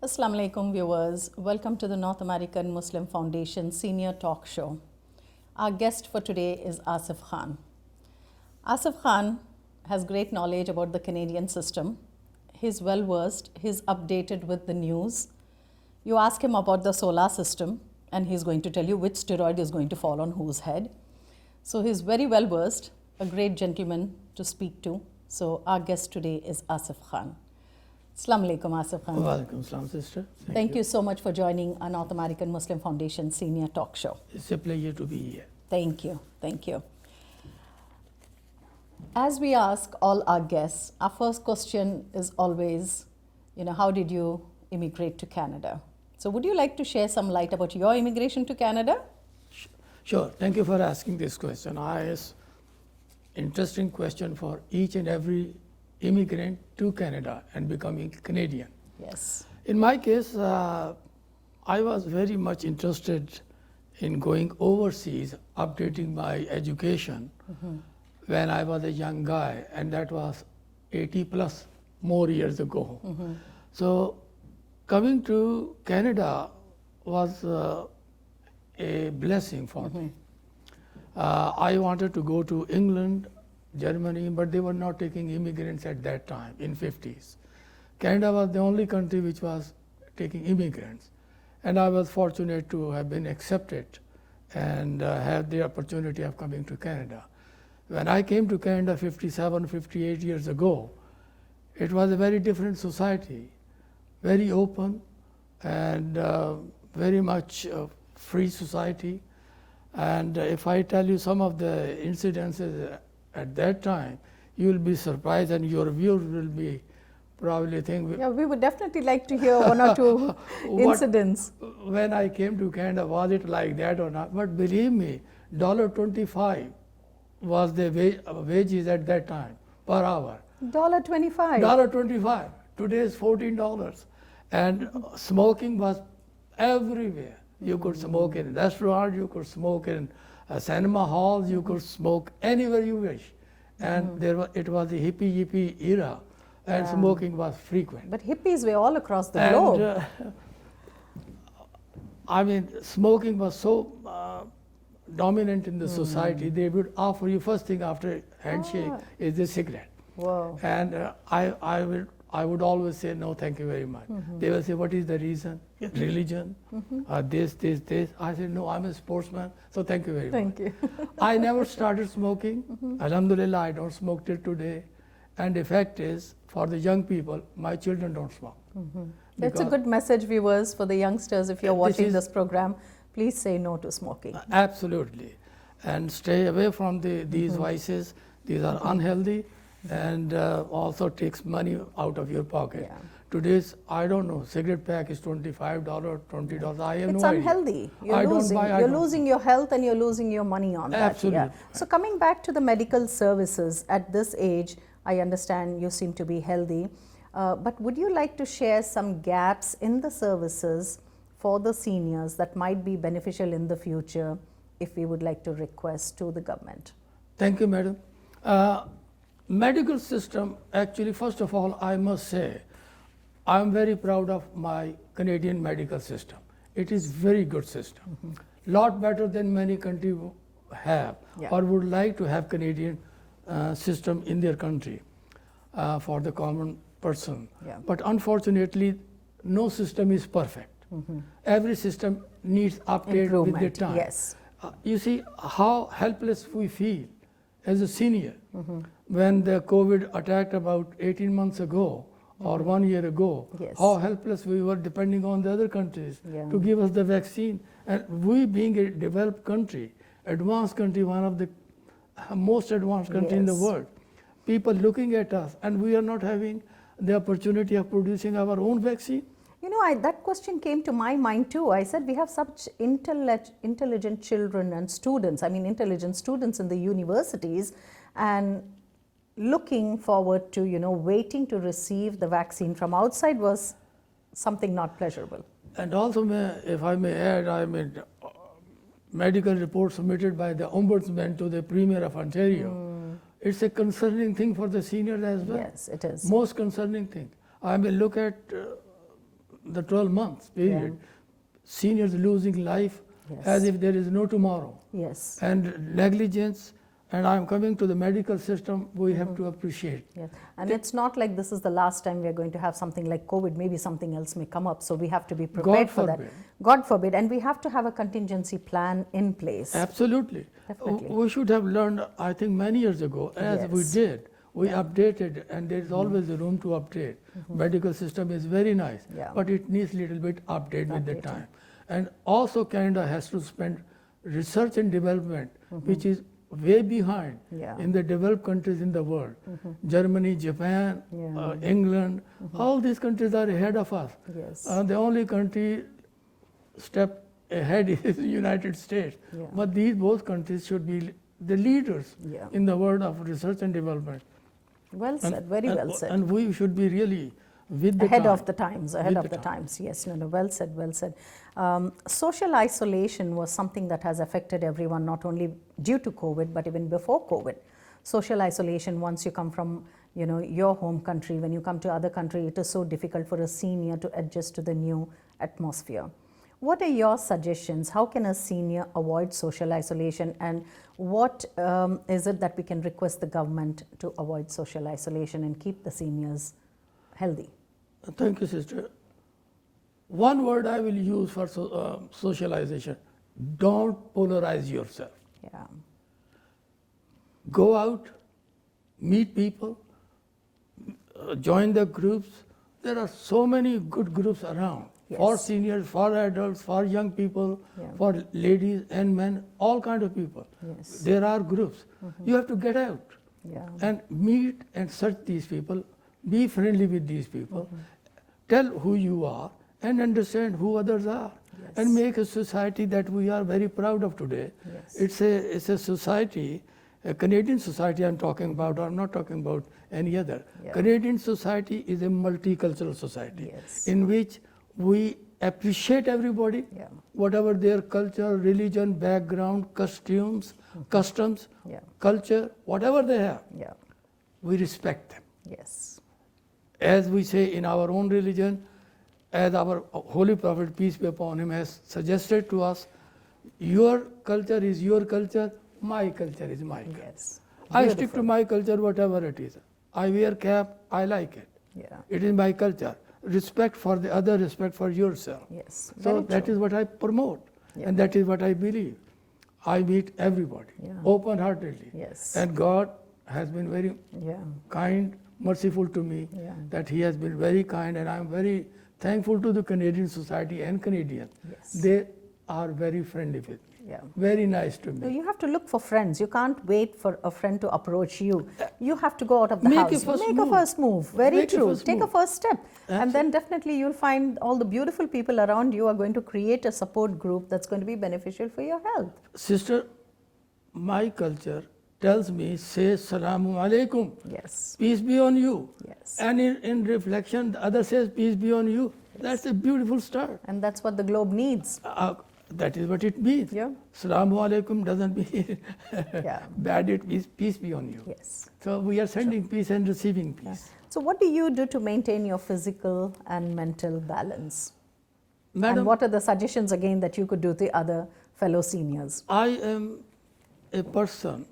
Assalamu alaikum viewers, welcome to the North American Muslim Foundation Senior Talk Show. Our guest for today is Asif Khan. Asif Khan has great knowledge about the Canadian system. He's well versed, he's updated with the news. You ask him about the solar system and he's going to tell you which steroid is going to fall on whose head. So he's very well versed, a great gentleman to speak to. So our guest today is Asif Khan. Assalamu alaikum, Asif Khan. Welcome, Islam sister. Thank you so much for joining our North American Muslim Foundation Senior Talk Show. It's a pleasure to be here. Thank you. Thank you. As we ask all our guests, our first question is always, how did you immigrate to Canada? So would you like to share some light about your immigration to Canada? Sure. Thank you for asking this question. It's interesting question for each and every immigrant to Canada and becoming Canadian. Yes. In my case, I was very much interested in going overseas, updating my education when I was a young guy, and that was 80 plus more years ago. So coming to Canada was a blessing for me. I wanted to go to England, Germany, but they were not taking immigrants at that time in 50s. Canada was the only country which was taking immigrants, and I was fortunate to have been accepted and have the opportunity of coming to Canada. When I came to Canada 57, 58 years ago, it was a very different society, very open and very much free society. And if I tell you some of the incidences at that time, you will be surprised and your viewers will be probably think. Yeah, we would definitely like to hear one or two incidents. When I came to Canada, was it like that or not? But believe me, $1.25 was the wages at that time per hour. $1.25? $1.25. Today is $14. And smoking was everywhere. You could smoke in restaurants, you could smoke in cinema halls, you could smoke anywhere you wish. And it was the hippie era, and smoking was frequent. But hippies were all across the globe. I mean, smoking was so dominant in the society, they would offer you first thing after handshake is the cigarette. Whoa. And I would always say, no, thank you very much. They will say, what is the reason? Religion, this. I said, no, I'm a sportsman, so thank you very much. Thank you. I never started smoking. Alhamdulillah, I don't smoke till today. And the fact is, for the young people, my children don't smoke. That's a good message, viewers, for the youngsters. If you're watching this program, please say no to smoking. Absolutely. And stay away from these vices. These are unhealthy and also takes money out of your pocket. Yeah. Today's, I don't know, cigarette pack is $25, $20. I have It's no idea. unhealthy. You're losing your health and you're losing your money on that. Absolutely. Yeah. So coming back to the medical services, at this age, I understand you seem to be healthy. But would you like to share some gaps in the services for the seniors that might be beneficial in the future if we would like to request to the government? Thank you, madam. Medical system, actually, first of all, I must say, I'm very proud of my Canadian medical system. It is very good system. Lot better than many countries have or would like to have Canadian system in their country for the common person. But unfortunately, no system is perfect. Every system needs update with the time. Yes. You see how helpless we feel as a senior. When the COVID attacked about 18 months ago or 1 year ago, how helpless we were depending on the other countries to give us the vaccine. And we being a developed country, advanced country, one of the most advanced country in the world, people looking at us and we are not having the opportunity of producing our own vaccine. That question came to my mind too. I said we have such intelligent children and students, intelligent students in the universities, and looking forward to, waiting to receive the vaccine from outside was something not pleasurable. And also, if I may add, medical report submitted by the Ombudsman to the Premier of Ontario. It's a concerning thing for the seniors as well. Yes, it is. Most concerning thing. Look at the 12 months period, seniors losing life as if there is no tomorrow. Yes. And negligence, and I'm coming to the medical system, we have to appreciate. Yes. And it's not like this is the last time we're going to have something like COVID. Maybe something else may come up. So we have to be prepared God for that. forbid. God forbid. And we have to have a contingency plan in place. Absolutely. Definitely. We should have learned, I think, many years ago, as we Yes. did. We updated, and there is always a room to update. Medical system is very nice, Yeah. but it needs little bit update with the Updating. time. And also Canada has to spend research and development, which is way behind Yeah. in the developed countries in the world. Germany, Japan, Yeah. England, all these countries are ahead of us. Yes. The only country step ahead is the United States. Yeah. But these both countries should be the leaders Yeah. in the world of research and development. Well said. Very well said. And we should be really with the Ahead time. of the times, ahead With of the the time. times. Yes, no, well said, well said. Social isolation was something that has affected everyone, not only due to COVID, but even before COVID. Social isolation, once you come from, your home country, when you come to other country, it is so difficult for a senior to adjust to the new atmosphere. What are your suggestions? How can a senior avoid social isolation, and what is it that we can request the government to avoid social isolation and keep the seniors healthy? Thank you, sister. One word I will use for socialization: don't polarize yourself. Yeah. Go out, meet people, join the groups. There are so many good groups around. For Yes. seniors, for adults, for young people, Yeah. for ladies and men, all kind of people. Yes. There are groups. You have to get out Yeah. and meet and search these people. Be friendly with these people. Tell who you are and understand who others are. Yes. And make a society that we are very proud of today. Yes. It's a society, a Canadian society I'm talking about. I'm not talking about any other. Yeah. Canadian society is a multicultural society Yes. in which we appreciate everybody, Yeah. whatever their culture, religion, background, customs, Yeah. culture, whatever they have, Yeah. we respect them. Yes. As we say in our own religion, as our Holy Prophet, peace be upon him, has suggested to us, your culture is your culture, my culture is my culture. Yes. I stick to Beautiful. my culture, whatever it is. I wear cap, I like it. Yeah. It is my culture. Respect for the other, respect for yourself. Yes. So Very that true. is what I promote, Yeah. and that is what I believe. I meet everybody Yeah. open-heartedly, Yes. and God has been very Yeah. kind, merciful to me. Yeah. That He has been very kind, and I am very thankful to the Canadian society and Canadians. Yes. They are very friendly with me, Yeah. very nice to So me. you have to look for friends. You can't wait for a friend to approach you. You have to go out of the Make a house. first Make move. a first move. Very Make a true. first Take a move. first step. And then definitely you'll find all the beautiful people around you are going to create a support group that's going to be beneficial for your health. Sister, my culture tells me, say Salamu Alaikum, Yes. peace be on you. Yes. And in reflection, the other says, peace be on you. That's a beautiful start. And that's what the globe needs. That is what it means. Yeah. Salamu Alaikum doesn't mean Yeah. bad, it means peace be on you. Yes. So we are sending peace and receiving peace. So what do you do to maintain your physical and mental balance? Madam, And what are the suggestions again that you could do to other fellow seniors? I am a person,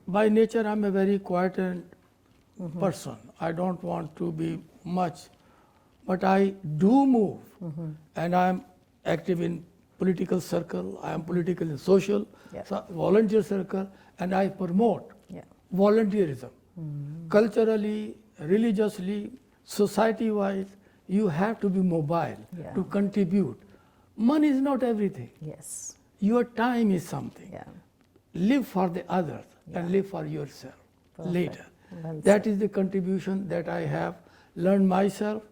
by nature I'm a very quiet and person. I don't want to be much, but I do move, and I'm active in political circle, I am political and social, Yeah. volunteer circle, and I promote Yeah. volunteerism. Culturally, religiously, society-wise, you have to be mobile Yeah. to contribute. Money is not everything. Yes. Your time is something. Yeah. Live for the others and Yeah. live for yourself Perfect. later. Well That said. is the contribution that I have learned myself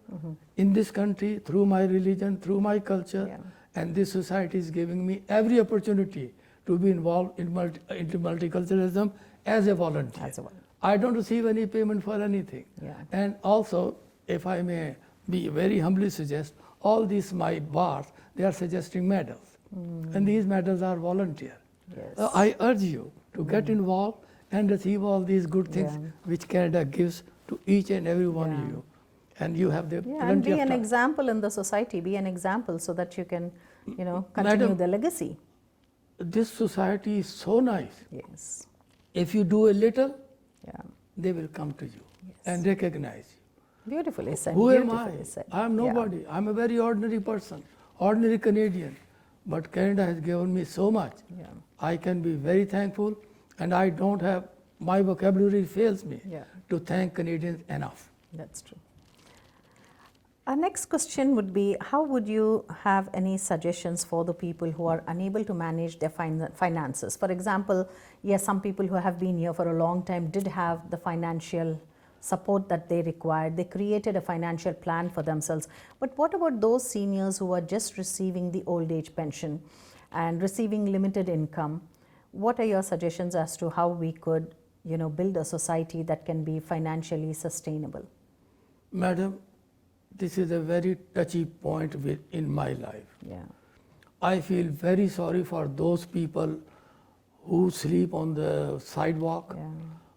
in this country through my religion, through my culture, Yeah. and this society is giving me every opportunity to be involved into multiculturalism as a volunteer. As a volunteer. I don't receive any payment for anything. Yeah. And also, if I may be very humbly suggest, all these my bars, they are suggesting medals. And these medals are volunteer. Yes. I urge you to get involved and receive all these good things Yeah. which Canada gives to each and every one of Yeah. you. and you have the Yeah, and plenty be of an time. example in the society, be an example so that you can, continue Madam, the legacy. this society is so nice. Yes. If you do a little, Yeah. they will come to you Yes. and recognize you. Beautifully said. Who am I? Beautifully said. I am Yeah. nobody. I am a very ordinary person, ordinary Canadian. But Canada has given me so much. Yeah. I can be very thankful, and I don't have, my vocabulary fails me Yeah. to thank Canadians enough. That's true. Our next question would be, how would you have any suggestions for the people who are unable to manage their finances? For example, yes, some people who have been here for a long time did have the financial support that they required. They created a financial plan for themselves. But what about those seniors who are just receiving the old age pension and receiving limited income? What are your suggestions as to how we could, build a society that can be financially sustainable? Madam, this is a very touchy point in my life. Yeah. I feel very sorry for those people who sleep on the sidewalk, Yeah.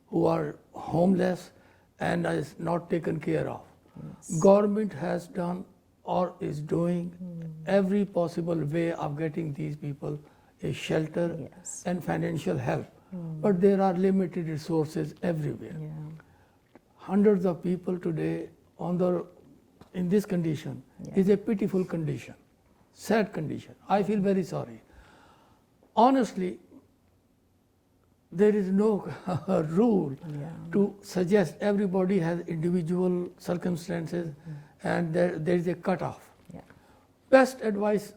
who are homeless and is not taken care of. Yes. Government has done or is doing every possible way of getting these people a shelter Yes. and financial help. But there are limited resources everywhere. Yeah. Hundreds of people today in this condition Yeah. is a pitiful condition, sad condition. I feel very sorry. Honestly, there is no rule Yeah. to suggest everybody has individual circumstances and there is a cutoff. Yeah. Best advice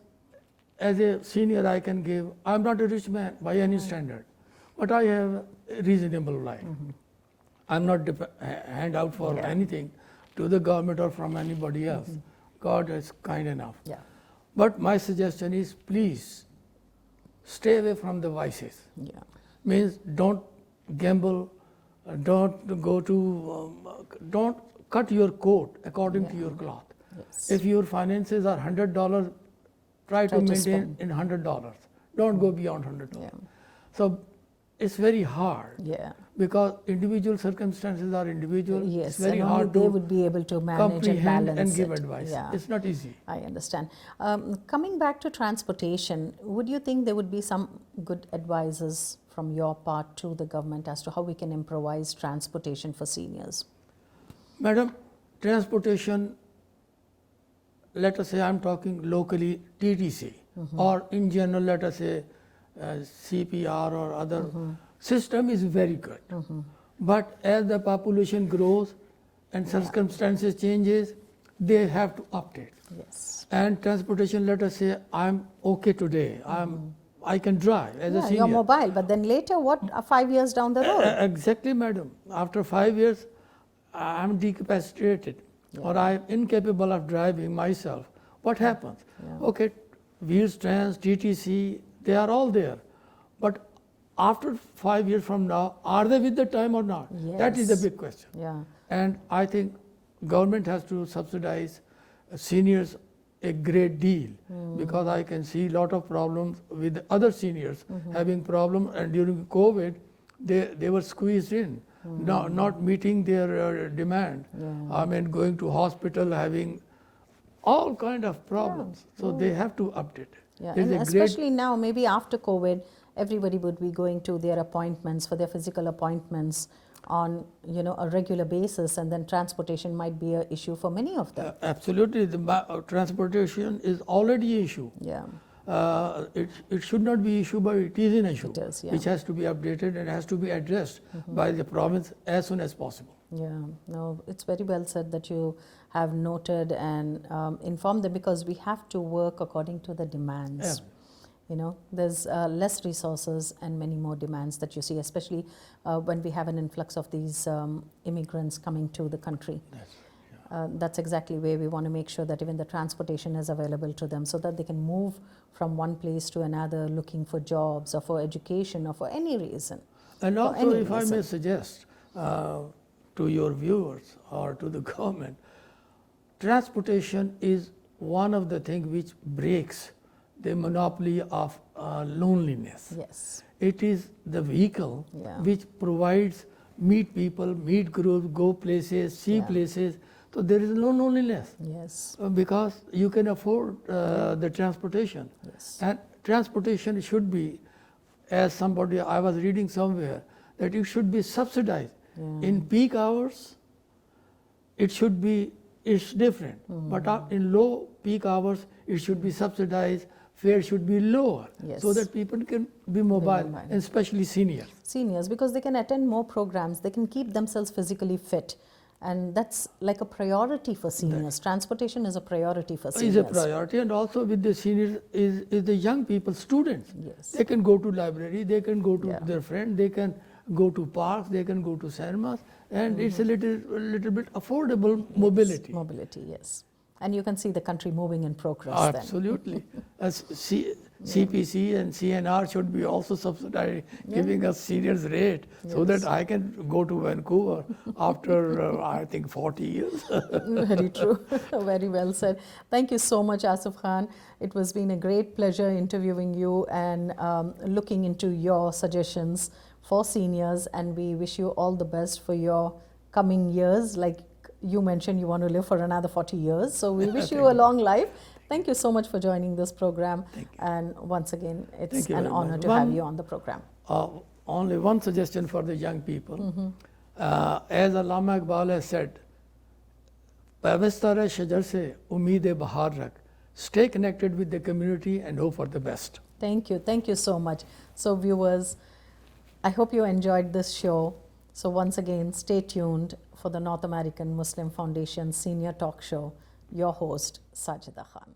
as a senior I can give, I'm not a rich man by any standard, but I have a reasonable life. I'm not hand out for Yeah. anything to the government or from anybody else. God is kind enough. Yeah. But my suggestion is please stay away from the vices. Yeah. Means don't gamble, don't go to, don't cut your coat according to Yeah. your cloth. Yes. If your finances are $100, try to Try to maintain spend. in $100. Don't go beyond $100. Yeah. So it's very hard Yeah. because individual circumstances are individual. Yes. It's very and only hard they to would be able to manage and comprehend balance and give it. advice. Yeah. It's not easy. I understand. Coming back to transportation, would you think there would be some good advices from your part to the government as to how we can improvise transportation for seniors? Madam, transportation, let us say I'm talking locally TTC or in general let us say CPR or other system is very good. But as the population grows and circumstances changes, they have to update. Yes. And transportation, let us say I'm okay today, I can drive as a Yeah, senior. you're mobile, but then later, what? 5 years down the road? Exactly, madam. After 5 years, I'm decapacitated or I'm incapable of driving myself. What happens? Yeah. Okay, wheels, trans, TTC, they are all there. But after 5 years from now, are they with the time or not? That is the Yes. big question. Yeah. And I think government has to subsidize seniors a great deal because I can see a lot of problems with other seniors having problems, and during COVID they were squeezed in, not meeting their demand. Yeah. I mean, going to hospital, having all kind of problems. So they have to update. Yeah, There's and a great- especially now, maybe after COVID, everybody would be going to their appointments for their physical appointments on a regular basis, and then transportation might be an issue for many of them. Absolutely, the transportation is already an issue. Yeah. It should not be issue, but it is an issue, It is, yeah. which has to be updated and has to be addressed by the province as soon as possible. Yeah, no, it's very well said that you have noted and informed them, because we have to work according to the demands. There's less resources and many more demands that you see, especially when we have an influx of these immigrants coming to the country. That's exactly where we want to make sure that even the transportation is available to them, so that they can move from one place to another looking for jobs or for education or for any reason. And For also, any if I may reason. suggest to your viewers or to the government, transportation is one of the things which breaks the monopoly of loneliness. Yes. It is the vehicle Yeah. which provides meet people, meet groups, go places, see Yeah. places So there is no loneliness Yes. because you can afford the transportation. Yes. And transportation should be, as somebody I was reading somewhere, that it should be subsidized. Yeah. In peak hours, it's different. But in low peak hours, it should be subsidized. Fare should be lower, Yes. so that people can be mobile, mobile. and especially seniors. Seniors, because they can attend more programs, they can keep themselves physically fit. And that's like a priority for seniors. Transportation is a priority for seniors. Is a priority, and also with the seniors is the young people, students. Yes. They can go to library, they can go to Yeah. their friend, they can go to parks, they can go to cinemas, and it's a little bit affordable mobility. Mobility, yes. And you can see the country moving in progress then. Absolutely. As CPC and CNR should be also subsidizing, giving us seniors rate, so that I can go to Vancouver after I think 40 years. Very true. Very well said. Thank you so much, Asif Khan. It was been a great pleasure interviewing you and looking into your suggestions for seniors. And we wish you all the best for your coming years. Like you mentioned, you want to live for another 40 years. So we wish you a long life. Thank you so much for joining this program. Thank you. And once again, it's Thank you an very honor much. to have you on the program. Only one suggestion for the young people. As Allama Iqbal has said, "Pavistara shajar se umeed bahar rakh." Stay connected with the community and hope for the best. Thank you. Thank you so much. So viewers, I hope you enjoyed this show. So once again, stay tuned for the North American Muslim Foundation Senior Talk Show. Your host, Sajida Khan.